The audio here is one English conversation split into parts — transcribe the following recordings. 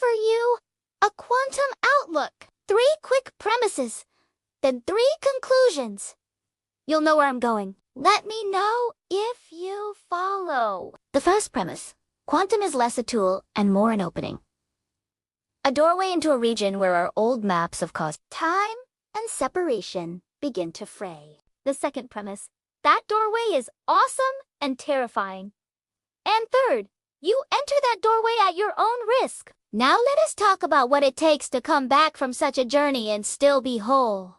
offer you a quantum outlook. 3 quick premises, then 3 conclusions. You'll know where I'm going. Let me know if you follow. The first premise: quantum is less a tool and more an opening. A doorway into a region where our old maps of cause, time, and separation begin to fray. The second premise: that doorway is awesome and terrifying. And third, you enter that doorway at your own risk. Now let us talk about what it takes to come back from such a journey and still be whole.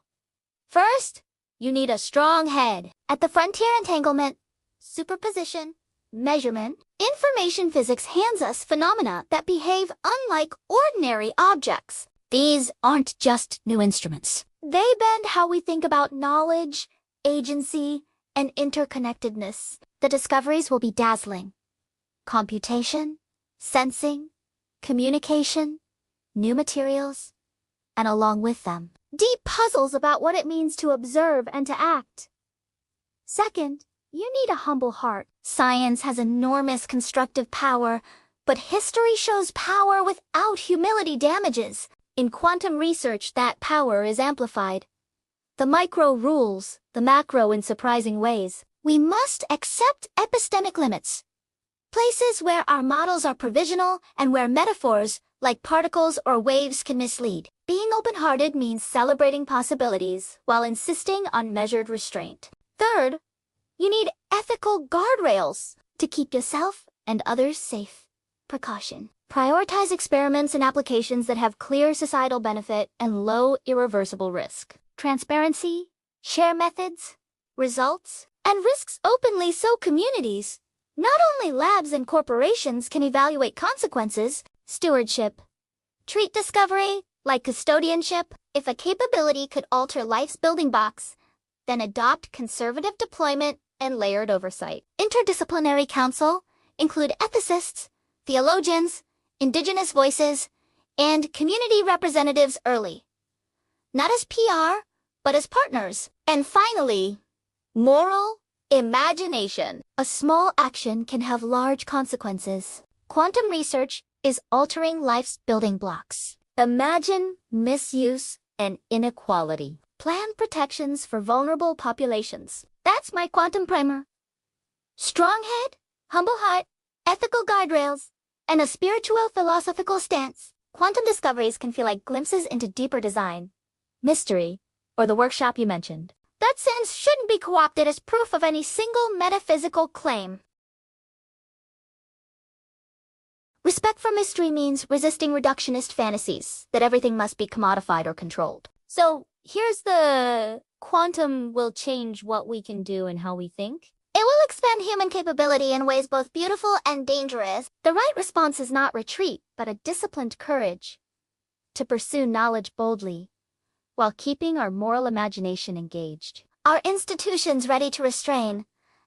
First, you need a strong head. At the frontier entanglement, superposition, measurement, information physics hands us phenomena that behave unlike ordinary objects. These aren't just new instruments. They bend how we think about knowledge, agency, and interconnectedness. The discoveries will be dazzling. Computation, sensing, communication, new materials, and along with them, deep puzzles about what it means to observe and to act. Second, you need a humble heart. Science has enormous constructive power, but history shows power without humility damages. In quantum research, that power is amplified. The micro rules the macro in surprising ways. We must accept epistemic limits. Places where our models are provisional and where metaphors, like particles or waves, can mislead. Being open-hearted means celebrating possibilities while insisting on measured restraint. Third, you need ethical guardrails to keep yourself and others safe. Precaution. Prioritize experiments and applications that have clear societal benefit and low irreversible risk. Transparency, share methods, results, and risks openly so communities, not only labs and corporations, can evaluate consequences. Stewardship. Treat discovery like custodianship. If a capability could alter life's building blocks, then adopt conservative deployment and layered oversight. Interdisciplinary council include ethicists, theologians, indigenous voices, and community representatives early. Not as PR, but as partners. And finally, moral imagination. A small action can have large consequences. Quantum research is altering life's building blocks. Imagine misuse and inequality. Plan protections for vulnerable populations. That's my quantum primer. Strong head, humble heart, ethical guardrails, and a spiritual philosophical stance. Quantum discoveries can feel like glimpses into deeper design, mystery, or the workshop you mentioned. That sense shouldn't be co-opted as proof of any single metaphysical claim. Respect for mystery means resisting reductionist fantasies that everything must be commodified or controlled. So here's the quantum will change what we can do and how we think. It will expand human capability in ways both beautiful and dangerous. The right response is not retreat, but a disciplined courage to pursue knowledge boldly while keeping our moral imagination engaged. Our institutions ready to restrain,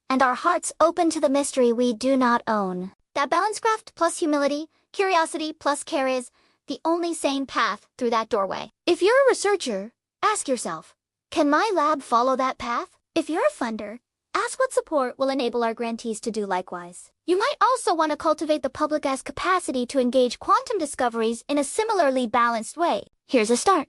and our hearts open to the mystery we do not own. That balancecraft plus humility, curiosity plus care is the only sane path through that doorway. If you're a researcher, ask yourself, can my lab follow that path? If you're a funder, ask what support will enable our grantees to do likewise. You might also want to cultivate the public's capacity to engage quantum discoveries in a similarly balanced way. Here's a start.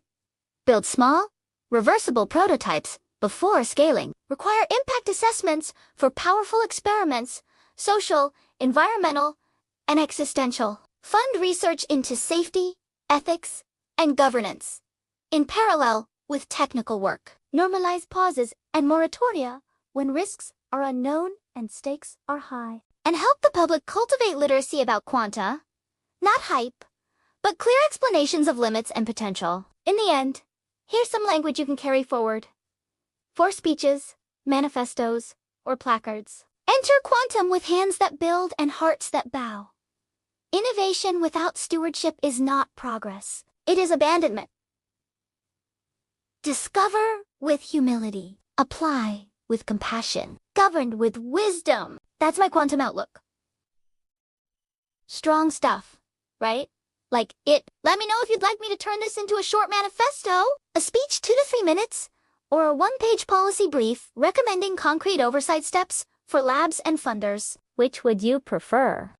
Build small, reversible prototypes before scaling. Require impact assessments for powerful experiments, social, environmental, and existential. Fund research into safety, ethics, and governance, in parallel with technical work. Normalize pauses and moratoria when risks are unknown and stakes are high. And help the public cultivate literacy about quanta, not hype, but clear explanations of limits and potential. In the end, here's some language you can carry forward. For speeches, manifestos, or placards. Enter quantum with hands that build and hearts that bow. Innovation without stewardship is not progress. It is abandonment. Discover with humility. Apply with compassion. Governed with wisdom. That's my quantum outlook. Strong stuff, right? Like it. Let me know if you'd like me to turn this into a short manifesto, a speech 2 to 3 minutes, or a 1-page policy brief recommending concrete oversight steps for labs and funders. Which would you prefer?